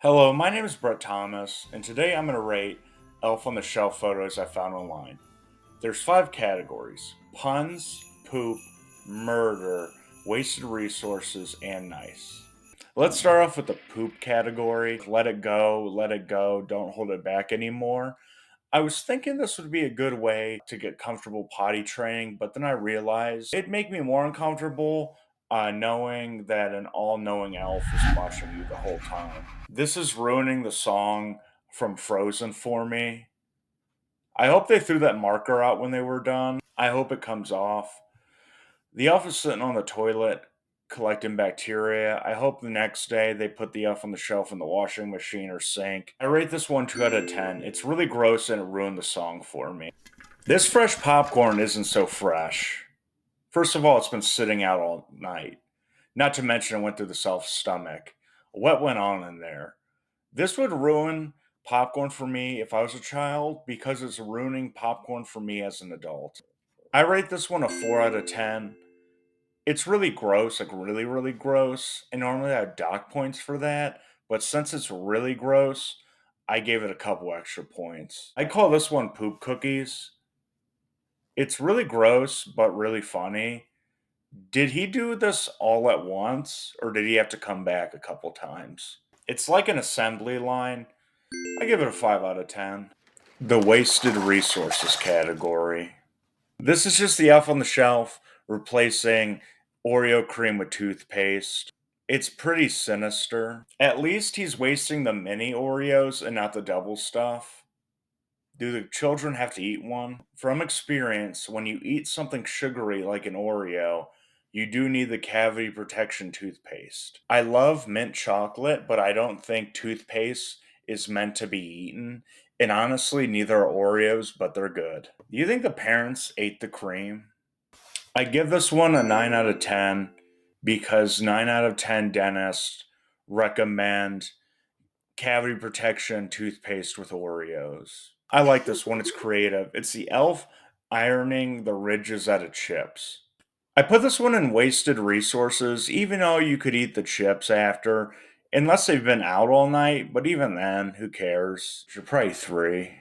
Hello, my name is Brett Thomas, and today I'm going to rate Elf on the Shelf photos I found online. There's five categories: puns, poop, murder, wasted resources, and nice. Let's start off with the poop category. Let it go, don't hold it back anymore. I was thinking this would be a good way to get comfortable potty training, but then I realized it'd make me more uncomfortable knowing that an all knowing elf is watching you the whole time. This is ruining the song from Frozen for me. I hope they threw that marker out when they were done. I hope it comes off. The elf is sitting on the toilet collecting bacteria. I hope the next day they put the elf on the shelf in the washing machine or sink. I rate this one 2 out of 10. It's really gross and it ruined the song for me. This fresh popcorn isn't so fresh. First of all, it's been sitting out all night. Not to mention, it went through the elf's stomach. What went on in there? This would ruin popcorn for me if I was a child because it's ruining popcorn for me as an adult. I rate this one a 4 out of 10. It's really gross, like really, really gross. And normally I have dock points for that. But since it's really gross, I gave it a couple extra points. I call this one poop cookies. It's really gross, but really funny. Did he do this all at once, or did he have to come back a couple times? It's like an assembly line. I give it a 5 out of 10. The wasted resources category. This is just the elf on the shelf replacing Oreo cream with toothpaste. It's pretty sinister. At least he's wasting the mini Oreos and not the double stuff. Do the children have to eat one? From experience, when you eat something sugary like an Oreo, you do need the cavity protection toothpaste. I love mint chocolate, but I don't think toothpaste is meant to be eaten. And honestly, neither are Oreos, but they're good. Do you think the parents ate the cream? I give this one a 9 out of 10 because 9 out of 10 dentists recommend cavity protection toothpaste with Oreos. I like this one. It's creative. It's the elf ironing the ridges out of chips. I put this one in wasted resources, even though you could eat the chips after, unless they've been out all night. But even then, who cares? You're probably three.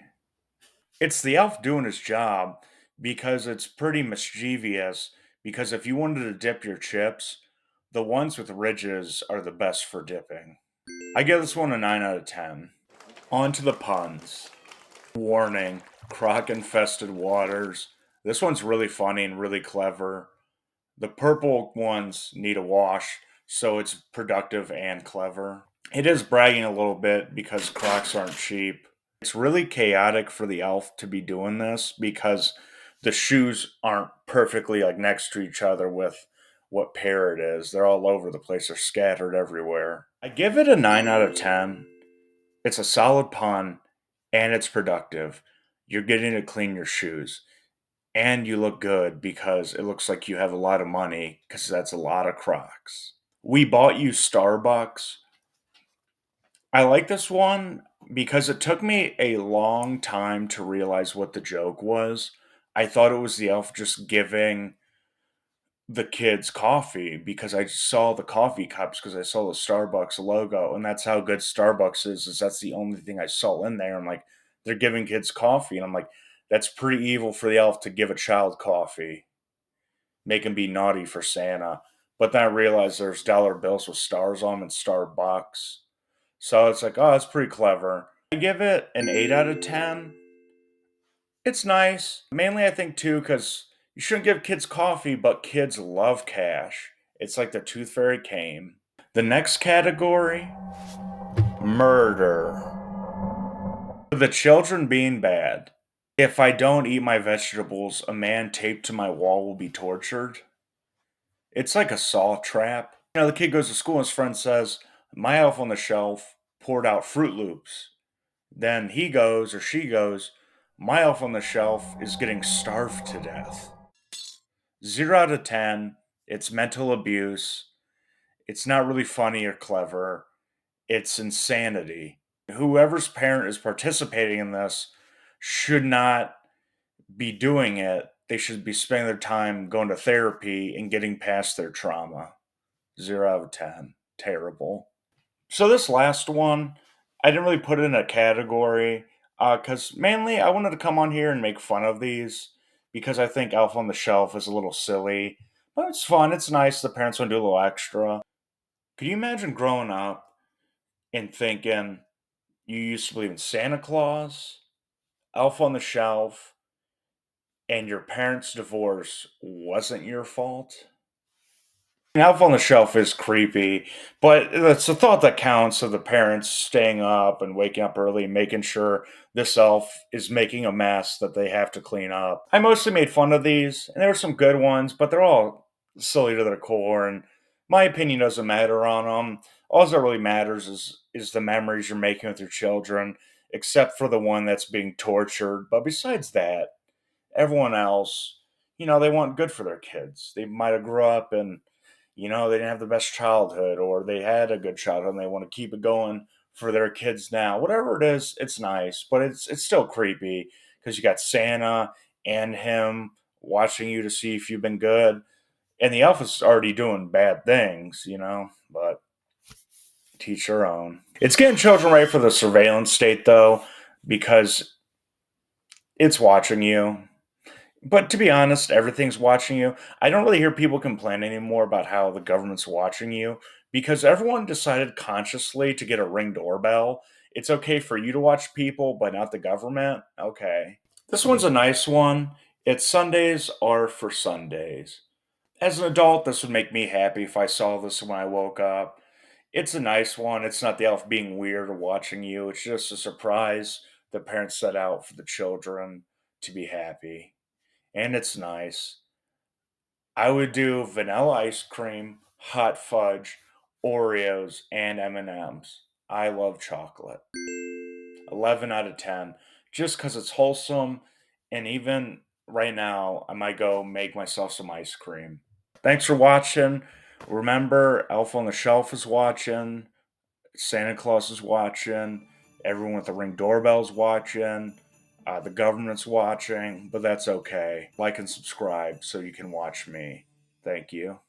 It's the elf doing his job because it's pretty mischievous. Because if you wanted to dip your chips, the ones with ridges are the best for dipping. I give this one a 9 out of 10. On to the puns. Warning, croc infested waters. This one's really funny and really clever. The purple ones need a wash, so it's productive and clever. It is bragging a little bit because crocs aren't cheap. It's really chaotic for the elf to be doing this because the shoes aren't perfectly like next to each other with what pair it is. They're all over the place, they're scattered everywhere. I give it a 9 out of 10. It's a solid pun and it's productive. You're getting to clean your shoes and you look good because it looks like you have a lot of money because that's a lot of Crocs. We bought you Starbucks. I like this one because it took me a long time to realize what the joke was. I thought it was the elf just giving the kids coffee because I saw the coffee cups because I saw the Starbucks logo, and that's how good Starbucks is that's the only thing I saw in there. I'm like, they're giving kids coffee, and I'm like, that's pretty evil for the elf to give a child coffee, make him be naughty for Santa. But then I realized there's dollar bills with stars on them and Starbucks. So it's like, oh, that's pretty clever. I give it an 8 out of 10. It's nice. Mainly, I think, too, because you shouldn't give kids coffee, but kids love cash. It's like the Tooth Fairy came. The next category: murder. The children being bad. If I don't eat my vegetables, a man taped to my wall will be tortured. It's like a saw trap. The kid goes to school and his friend says, my elf on the shelf poured out Fruit Loops. Then he goes or she goes, my elf on the shelf is getting starved to death. 0 out of 10. It's mental abuse. It's not really funny or clever. It's insanity. Whoever's parent is participating in this should not be doing it. They should be spending their time going to therapy and getting past their trauma. 0 out of 10. Terrible. So, this last one, I didn't really put it in a category because mainly I wanted to come on here and make fun of these because I think Elf on the Shelf is a little silly, but it's fun. It's nice. The parents want to do a little extra. Could you imagine growing up and thinking you used to believe in Santa Claus, Elf on the Shelf, and your parents' divorce wasn't your fault? Elf on the Shelf is creepy, but it's the thought that counts of the parents staying up and waking up early, making sure this elf is making a mess that they have to clean up. I mostly made fun of these, and there were some good ones, but they're all silly to their core, and my opinion doesn't matter on them. All that really matters is the memories you're making with your children, except for the one that's being tortured. But besides that, everyone else, they want good for their kids. They might have grew up and they didn't have the best childhood, or they had a good childhood and they want to keep it going for their kids now. Whatever it is, it's nice, but it's still creepy because you got Santa and him watching you to see if you've been good, and the elf is already doing bad things, but teach their own. It's getting children ready for the surveillance state though, because it's watching you. But to be honest, everything's watching you. I don't really hear people complain anymore about how the government's watching you because everyone decided consciously to get a Ring doorbell. It's okay for you to watch people, but not the government. Okay. This one's a nice one. It's Sundays are for Sundays. As an adult, this would make me happy if I saw this when I woke up. It's a nice one. It's not the elf being weird or watching you. It's just a surprise the parents set out for the children to be happy, and it's nice. I would do vanilla ice cream, hot fudge, Oreos, and M&Ms. I love chocolate. 11 out of 10. Just because it's wholesome, and even right now, I might go make myself some ice cream. Thanks for watching. Remember, Elf on the Shelf is watching, Santa Claus is watching, everyone with the Ring doorbell's watching. The government's watching, but that's okay. Like and subscribe so you can watch me. Thank you.